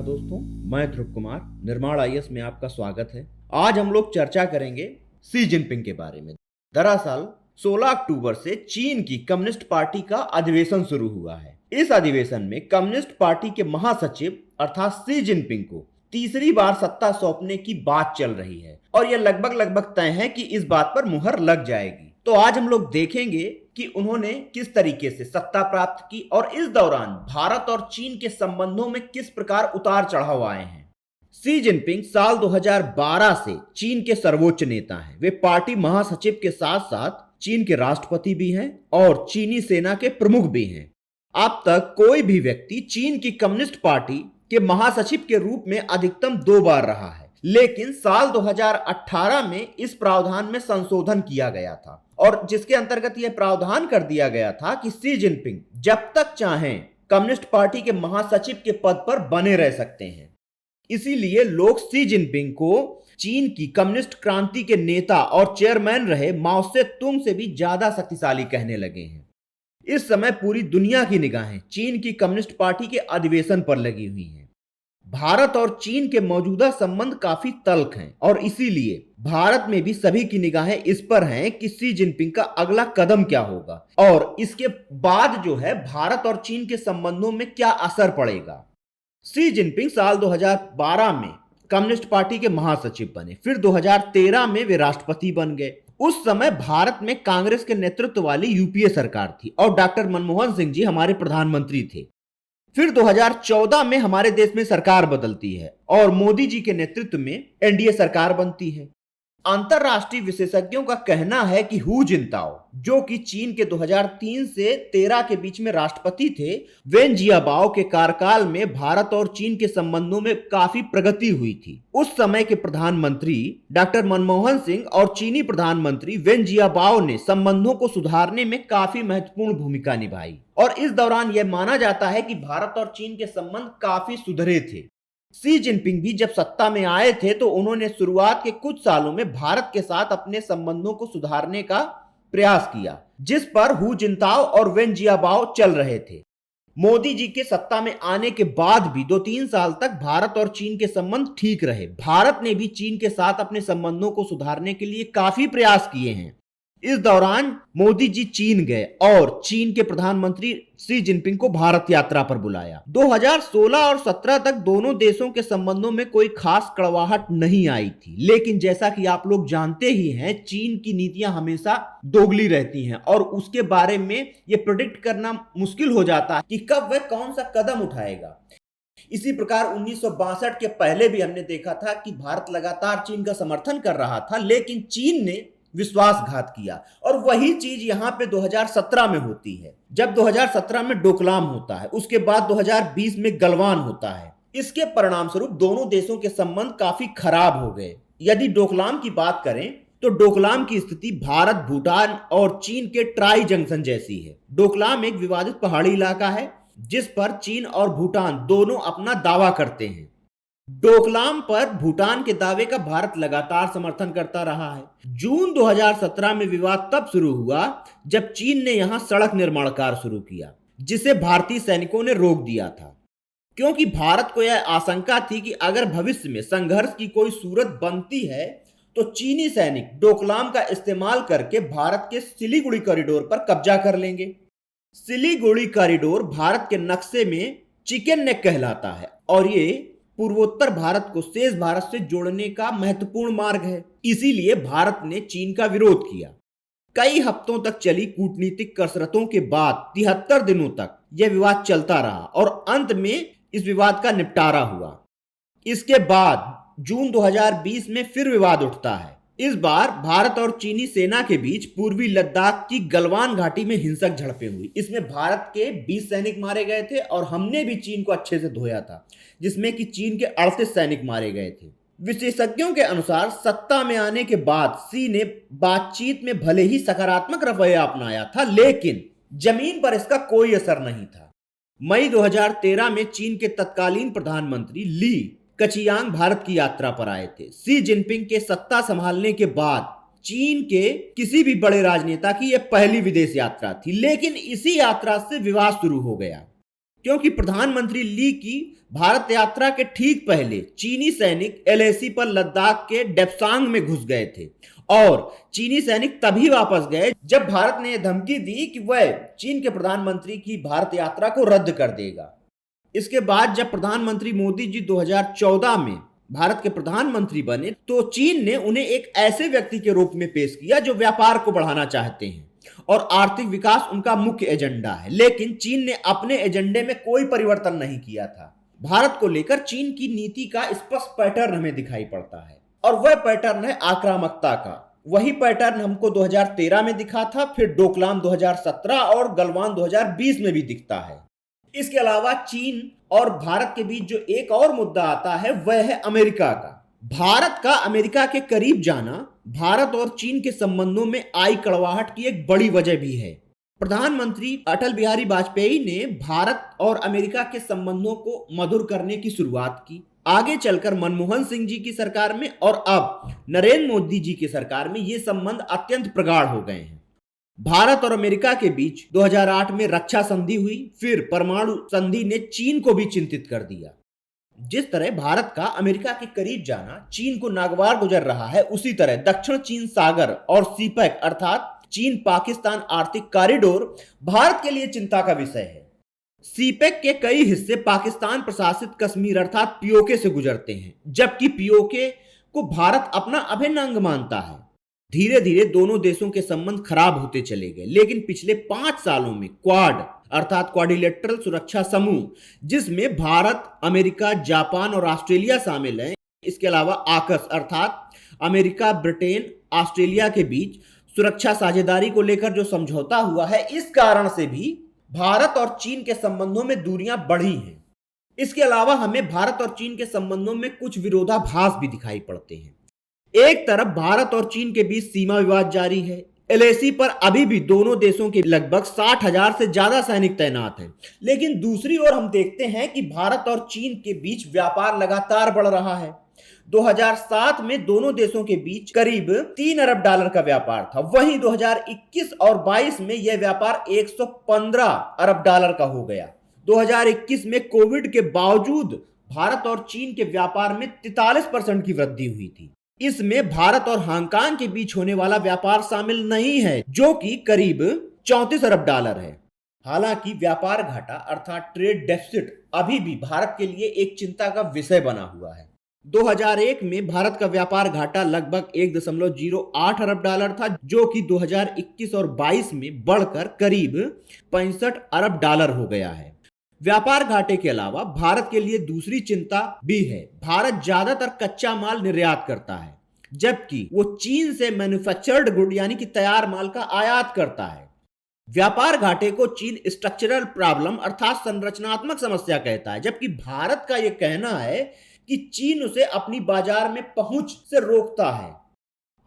दोस्तों, मैं ध्रुव कुमार निर्माण आईएएस में आपका स्वागत है। आज हम लोग चर्चा करेंगे शी जिनपिंग के बारे में। दरअसल 16 अक्टूबर से चीन की कम्युनिस्ट पार्टी का अधिवेशन शुरू हुआ है। इस अधिवेशन में कम्युनिस्ट पार्टी के महासचिव अर्थात शी जिनपिंग को तीसरी बार सत्ता सौंपने की बात चल रही है और यह लगभग तय है कि इस बात पर मुहर लग जाएगी। तो आज हम लोग देखेंगे कि उन्होंने किस तरीके से सत्ता प्राप्त की और इस दौरान भारत और चीन के संबंधों में किस प्रकार उतार चढ़ाव आए हैं। शी जिनपिंग साल 2012 से चीन के सर्वोच्च नेता हैं। वे पार्टी महासचिव के साथ साथ चीन के राष्ट्रपति भी हैं और चीनी सेना के प्रमुख भी हैं। अब तक कोई भी व्यक्ति चीन की कम्युनिस्ट पार्टी के महासचिव के रूप में अधिकतम 2 बार रहा है, लेकिन साल 2018 में इस प्रावधान में संशोधन किया गया था और जिसके अंतर्गत यह प्रावधान कर दिया गया था कि शी जिनपिंग जब तक चाहें कम्युनिस्ट पार्टी के महासचिव के पद पर बने रह सकते हैं। इसीलिए लोग शी जिनपिंग को चीन की कम्युनिस्ट क्रांति के नेता और चेयरमैन रहे माओ से तुंग से भी ज्यादा शक्तिशाली कहने लगे हैं। इस समय पूरी दुनिया की निगाहें चीन की कम्युनिस्ट पार्टी के अधिवेशन पर लगी हुई हैं। भारत और चीन के मौजूदा संबंध काफी तल्ख हैं और इसीलिए भारत में भी सभी की निगाहें इस पर हैं कि शी जिनपिंग का अगला कदम क्या होगा और इसके बाद जो है भारत और चीन के संबंधों में क्या असर पड़ेगा। शी जिनपिंग साल 2012 में कम्युनिस्ट पार्टी के महासचिव बने, फिर 2013 में वे राष्ट्रपति बन गए। उस समय भारत में कांग्रेस के नेतृत्व वाली यूपीए सरकार थी और डॉक्टर मनमोहन सिंह जी हमारे प्रधानमंत्री थे। फिर 2014 में हमारे देश में सरकार बदलती है और मोदी जी के नेतृत्व में एनडीए सरकार बनती है। अंतरराष्ट्रीय विशेषज्ञों का कहना है कि हु जिनताओ, जो कि चीन के 2003 से 13 के बीच में राष्ट्रपति थे, वेन जियाबाओ के कार्यकाल में भारत और चीन के संबंधों में काफी प्रगति हुई थी। उस समय के प्रधानमंत्री डॉक्टर मनमोहन सिंह और चीनी प्रधानमंत्री वेन जियाबाओ ने संबंधों को सुधारने में काफी महत्वपूर्ण भूमिका निभाई और इस दौरान यह माना जाता है कि भारत और चीन के संबंध काफी सुधरे थे। शी जिनपिंग भी जब सत्ता में आए थे तो उन्होंने शुरुआत के कुछ सालों में भारत के साथ अपने संबंधों को सुधारने का प्रयास किया, जिस पर हु जिनताओ और वेन जियाबाओ चल रहे थे। मोदी जी के सत्ता में आने के बाद भी 2-3 साल तक भारत और चीन के संबंध ठीक रहे। भारत ने भी चीन के साथ अपने संबंधों को सुधारने के लिए काफी प्रयास किए हैं। इस दौरान मोदी जी चीन गए और चीन के प्रधानमंत्री शी जिनपिंग को भारत यात्रा पर बुलाया। 2016 और 17 तक दोनों देशों के संबंधों में कोई खास कड़वाहट नहीं आई थी, लेकिन जैसा कि आप लोग जानते ही हैं, चीन की नीतियां हमेशा दोगली रहती हैं और उसके बारे में ये प्रेडिक्ट करना मुश्किल हो जाता है कि कब वह कौन सा कदम उठाएगा। इसी प्रकार 1962 के पहले भी हमने देखा था कि भारत लगातार चीन का समर्थन कर रहा था, लेकिन चीन ने विश्वासघात किया और वही चीज यहां पे 2017 में होती है। जब 2017 में डोकलाम होता है, उसके बाद 2020 में गलवान होता है। इसके परिणाम स्वरूप दोनों देशों के संबंध काफी खराब हो गए। यदि डोकलाम की बात करें तो डोकलाम की स्थिति भारत, भूटान और चीन के ट्राई जंक्शन जैसी है। डोकलाम एक विवादित पहाड़ी इलाका है जिस पर चीन और भूटान दोनों अपना दावा करते हैं। डोकलाम पर भूटान के दावे का भारत लगातार समर्थन करता रहा है। जून 2017 में विवाद तब शुरू हुआ जब चीन ने यहां सड़क निर्माण कार्य शुरू किया, जिसे भारतीय सैनिकों ने रोक दिया था, क्योंकि भारत को यह आशंका थी कि अगर भविष्य में संघर्ष की कोई सूरत बनती है तो चीनी सैनिक डोकलाम का इस्तेमाल करके भारत के सिलीगुड़ी कॉरिडोर पर कब्जा कर लेंगे। सिलीगुड़ी कॉरिडोर भारत के नक्शे में चिकन नेक कहलाता है और ये पूर्वोत्तर भारत को शेष भारत से जोड़ने का महत्वपूर्ण मार्ग है। इसीलिए भारत ने चीन का विरोध किया। कई हफ्तों तक चली कूटनीतिक कसरतों के बाद 73 दिनों तक यह विवाद चलता रहा और अंत में इस विवाद का निपटारा हुआ। इसके बाद जून 2020 में फिर विवाद उठता है। इस बार भारत और चीनी सेना के बीच पूर्वी लद्दाख की गलवान घाटी में हिंसक झड़पें हुई। इसमें भारत के 20 सैनिक मारे गए थे और हमने भी चीन को अच्छे से धोया था, जिसमें कि चीन के 38 सैनिक मारे गए थे। विशेषज्ञों के अनुसार सत्ता में आने के बाद शी ने बातचीत में भले ही सकारात्मक रवैया अपनाया था, लेकिन जमीन पर इसका कोई असर नहीं था। मई 2013 में चीन के तत्कालीन प्रधानमंत्री ली कचियांग भारत की यात्रा पर आए थे। शी जिनपिंग के सत्ता संभालने के बाद चीन के किसी भी बड़े राजनेता की यह पहली विदेश यात्रा थी, लेकिन इसी यात्रा से विवाद शुरू हो गया। क्योंकि प्रधानमंत्री ली की भारत यात्रा के ठीक पहले चीनी सैनिक एलएसी पर लद्दाख के डेप्सांग में घुस गए थे और चीनी सैनिक तभी वापस गए जब भारत ने यह धमकी दी कि वह चीन के प्रधानमंत्री की भारत यात्रा को रद्द कर देगा। इसके बाद जब प्रधानमंत्री मोदी जी 2014 में भारत के प्रधानमंत्री बने तो चीन ने उन्हें एक ऐसे व्यक्ति के रूप में पेश किया जो व्यापार को बढ़ाना चाहते हैं और आर्थिक विकास उनका मुख्य एजेंडा है। लेकिन चीन ने अपने एजेंडे में कोई परिवर्तन नहीं किया था। भारत को लेकर चीन की नीति का स्पष्ट पैटर्न हमें दिखाई पड़ता है और वह पैटर्न है आक्रामकता का। वही पैटर्न हमको 2013 में दिखा था, फिर डोकलाम 2017 और गलवान 2020 में भी दिखता है। इसके अलावा चीन और भारत के बीच जो एक और मुद्दा आता है वह है अमेरिका का। भारत का अमेरिका के करीब जाना भारत और चीन के संबंधों में आई कड़वाहट की एक बड़ी वजह भी है। प्रधानमंत्री अटल बिहारी वाजपेयी ने भारत और अमेरिका के संबंधों को मधुर करने की शुरुआत की। आगे चलकर मनमोहन सिंह जी की सरकार में और अब नरेंद्र मोदी जी की सरकार में ये संबंध अत्यंत प्रगाढ़ हो गए हैं। भारत और अमेरिका के बीच 2008 में रक्षा संधि हुई, फिर परमाणु संधि ने चीन को भी चिंतित कर दिया। जिस तरह भारत का अमेरिका के करीब जाना चीन को नागवार गुजर रहा है, उसी तरह दक्षिण चीन सागर और सीपेक अर्थात चीन पाकिस्तान आर्थिक कॉरिडोर भारत के लिए चिंता का विषय है। सीपेक के कई हिस्से पाकिस्तान प्रशासित कश्मीर अर्थात पीओके से गुजरते हैं, जबकि पीओके को भारत अपना अभिन्न अंग मानता है। धीरे धीरे दोनों देशों के संबंध खराब होते चले गए, लेकिन पिछले 5 सालों में क्वाड अर्थात क्वाड्रिलेटरल सुरक्षा समूह, जिसमें भारत, अमेरिका, जापान और ऑस्ट्रेलिया शामिल हैं, इसके अलावा आकस अर्थात अमेरिका, ब्रिटेन, ऑस्ट्रेलिया के बीच सुरक्षा साझेदारी को लेकर जो समझौता हुआ है, इस कारण से भी भारत और चीन के संबंधों में दूरियां बढ़ी हैं। इसके अलावा हमें भारत और चीन के संबंधों में कुछ विरोधाभास भी दिखाई पड़ते हैं। एक तरफ भारत और चीन के बीच सीमा विवाद जारी है। एलएसी पर अभी भी दोनों देशों के लगभग 60,000 से ज्यादा सैनिक तैनात हैं, लेकिन दूसरी ओर हम देखते हैं कि भारत और चीन के बीच व्यापार लगातार बढ़ रहा है। 2007 में दोनों देशों के बीच करीब $3 अरब का व्यापार था। वहीं 2021 और 22 में यह व्यापार $115 अरब का हो गया। 2021 में कोविड के बावजूद भारत और चीन के व्यापार में 43% की वृद्धि हुई थी। इसमें भारत और हांगकांग के बीच होने वाला व्यापार शामिल नहीं है, जो कि करीब $34 अरब है। हालांकि व्यापार घाटा अर्थात ट्रेड डेफिसिट अभी भी भारत के लिए एक चिंता का विषय बना हुआ है। 2001 में भारत का व्यापार घाटा लगभग $1.08 अरब था, जो कि 2021 और 22 में बढ़कर करीब $65 अरब हो गया है। व्यापार घाटे के अलावा भारत के लिए दूसरी चिंता भी है। भारत ज्यादातर कच्चा माल निर्यात करता है, जबकि वो चीन से मैन्युफैक्चर्ड गुड यानी कि तैयार माल का आयात करता है। व्यापार घाटे को चीन स्ट्रक्चरल प्रॉब्लम अर्थात संरचनात्मक समस्या कहता है, जबकि भारत का यह कहना है कि चीन उसे अपनी बाजार में पहुंच से रोकता है।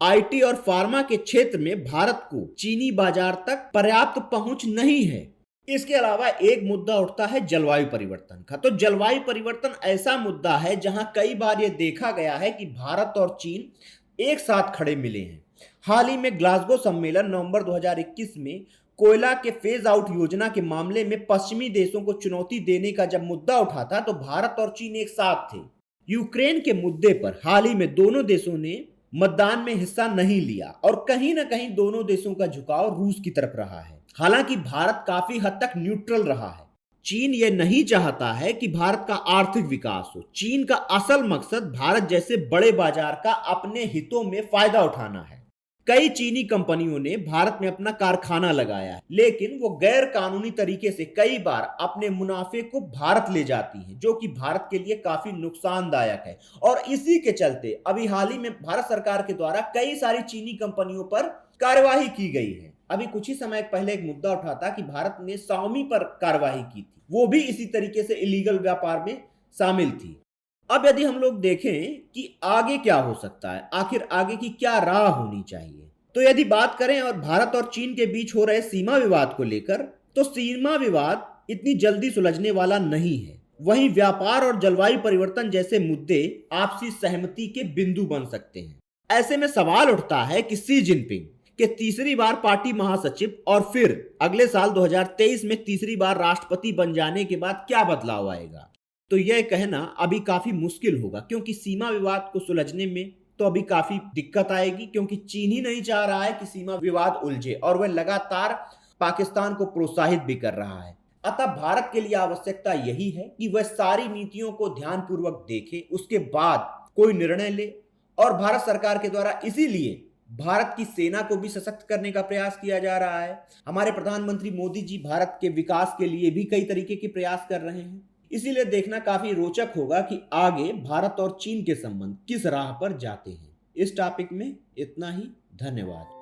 आईटी और फार्मा के क्षेत्र में भारत को चीनी बाजार तक पर्याप्त पहुंच नहीं है। इसके अलावा एक मुद्दा उठता है जलवायु परिवर्तन का। तो जलवायु परिवर्तन ऐसा मुद्दा है जहां कई बार यह देखा गया है कि भारत और चीन एक साथ खड़े मिले हैं। हाल ही में ग्लासगो सम्मेलन नवंबर 2021 में कोयला के फेज आउट योजना के मामले में पश्चिमी देशों को चुनौती देने का जब मुद्दा उठा था तो भारत और चीन एक साथ थे। यूक्रेन के मुद्दे पर हाल ही में दोनों देशों ने मतदान में हिस्सा नहीं लिया और कहीं ना कहीं दोनों देशों का झुकाव रूस की तरफ रहा है। हालांकि भारत काफी हद तक न्यूट्रल रहा है। चीन यह नहीं चाहता है कि भारत का आर्थिक विकास हो। चीन का असल मकसद भारत जैसे बड़े बाजार का अपने हितों में फायदा उठाना है। कई चीनी कंपनियों ने भारत में अपना कारखाना लगाया है, लेकिन वो गैर कानूनी तरीके से कई बार अपने मुनाफे को भारत ले जाती हैं, जो कि भारत के लिए काफी नुकसानदायक है। और इसी के चलते अभी हाल ही में भारत सरकार के द्वारा कई सारी चीनी कंपनियों पर कार्यवाही की गई है। अभी कुछ ही समय पहले एक मुद्दा उठा था कि भारत ने Xiaomi पर कार्यवाही की थी, वो भी इसी तरीके से इलीगल व्यापार में शामिल थी। अब यदि हम लोग देखें कि आगे क्या हो सकता है, आखिर आगे की क्या राह होनी चाहिए, तो यदि बात करें और भारत और चीन के बीच हो रहे सीमा विवाद को लेकर, तो सीमा विवाद इतनी जल्दी सुलझने वाला नहीं है। वहीं व्यापार और जलवायु परिवर्तन जैसे मुद्दे आपसी सहमति के बिंदु बन सकते हैं। ऐसे में सवाल उठता है कि शी जिनपिंग कि तीसरी बार पार्टी महासचिव और फिर अगले साल 2023 में तीसरी बार राष्ट्रपति बन जाने के बाद क्या बदलाव आएगा, तो यह कहना अभी काफी मुश्किल होगा, क्योंकि सीमा विवाद को सुलझने में तो अभी काफी दिक्कत आएगी, क्योंकि चीन ही नहीं चाह रहा है कि सीमा विवाद उलझे और वह लगातार पाकिस्तान को प्रोत्साहित भी कर रहा है। अतः भारत के लिए आवश्यकता यही है कि वह सारी नीतियों को ध्यानपूर्वक देखे, उसके बाद कोई निर्णय ले। और भारत सरकार के द्वारा इसीलिए भारत की सेना को भी सशक्त करने का प्रयास किया जा रहा है। हमारे प्रधानमंत्री मोदी जी भारत के विकास के लिए भी कई तरीके के प्रयास कर रहे हैं। इसीलिए देखना काफी रोचक होगा कि आगे भारत और चीन के संबंध किस राह पर जाते हैं। इस टॉपिक में इतना ही। धन्यवाद।